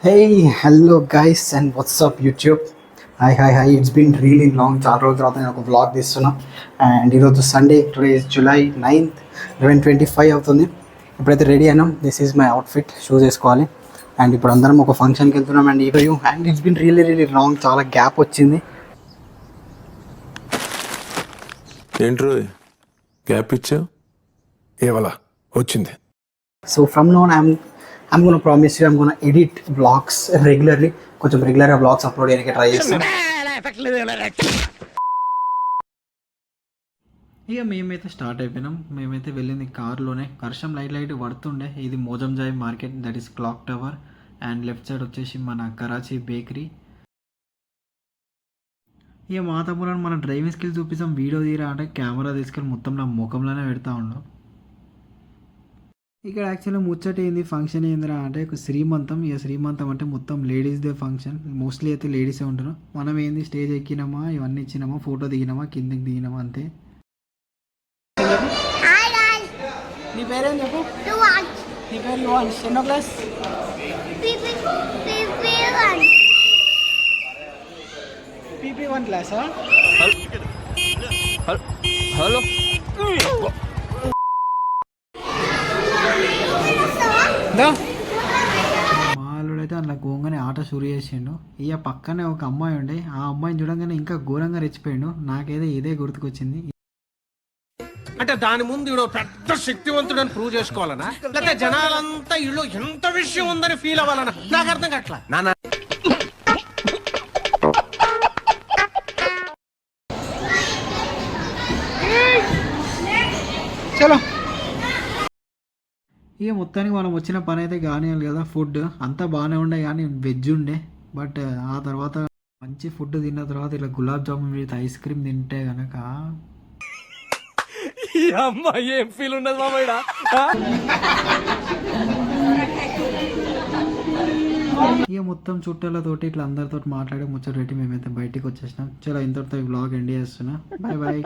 Hey, hello guys, and what's up YouTube? Hi. It's been really long. చాలా రోజుల తర్వాత నేను ఒక వ్లాగ్ తీస్తున్నా అండ్ ఈరోజు Sunday. Today is July 9th 2025 అవుతుంది. ఇప్పుడైతే రెడీ అయినాం. This is my outfit. Shoes వేసుకోవాలి అండ్ ఇప్పుడు అందరం ఒక ఫంక్షన్కి వెళ్తున్నాం అండ్ ఈరోజు and it's been really long. చాలా గ్యాప్ వచ్చింది. ఏంట్రో గ్యాప్ ఇచ్చావు ఏవలా వచ్చింది. So from noun I'm gonna promise you I'm gonna edit vlogs regularly. కొంచెం రెగ్యులర్గా వ్లాగ్స్ అప్లోడ్ చేయడానికి ట్రై చేస్తాను. ఇక మేమైతే స్టార్ట్ అయిపోయినాం. మేమైతే వెళ్ళింది కార్లోనే. వర్షం లైట్ పడుతుండే. ఇది Moazzam Jahi market, that is clock tower and left side వచ్చేసి మన కరాచీ బేకరీ. ఇక మా తమ్ములను మన డ్రైవింగ్ స్కిల్ చూపిస్తాం, వీడియో తీరా అంటే కెమెరా తీసుకెళ్ళి మొత్తం నా ముఖంలోనే పెడతా ఉండు. ఇక్కడ యాక్చువల్గా ముచ్చట ఏంది, ఫంక్షన్ ఏందిరా అంటే ఒక శ్రీమంతం. ఇక శ్రీమంతం అంటే మొత్తం లేడీస్దే ఫంక్షన్. మోస్ట్లీ అయితే లేడీసే ఉంటారు. మనం ఏంది స్టేజ్ ఎక్కినామా, ఇవన్నీ ఇచ్చినామా, ఫోటో దిగినామా, కిందకి దిగినామా అంతే. నీ పేరేం చెప్పు. నీ పేరు యువాన్స్. ఎన్నో క్లాస్? PP1 క్లాసా? హలో మాలుడైతే అట్లా గోంగానే ఆట షురు చేసిండు. ఇక పక్కనే ఒక అమ్మాయి ఉండే, ఆ అమ్మాయిని చూడంగానే ఇంకా ఘోరంగా రెచ్చిపోయిండు. నాకైతే ఇదే గుర్తుకొచ్చింది. అంటే దాని ముందు ఈడో పెద్ద శక్తివంతుడని ప్రూవ్ చేసుకోవాలనా, లేకపోతే జనాలంతా ఈలో ఎంత విషయం ఉందని ఫీల్ అవ్వాలనా? నాకు అర్థం కావట్లా. నాన్న చలో ఇక మొత్తానికి మనం వచ్చిన పని అయితే కానివ్వాలి కదా. ఫుడ్ అంతా బాగానే ఉండే కానీ వెజ్ ఉండే. బట్ ఆ తర్వాత మంచి ఫుడ్ తిన్న తర్వాత ఇలా gulab jamun with ice cream తింటే కనుక ఏం ఫీల్ ఉండదు మామయ్య. ఇక మొత్తం చుట్టాలతోటి ఇట్లా అందరితో మాట్లాడి ముచ్చట పెట్టి మేమైతే బయటికి వచ్చేసినాం. చలో ఇంతటితో ఈ వ్లాగ్ ఎండ్ చేస్తున్నా. బాయ్.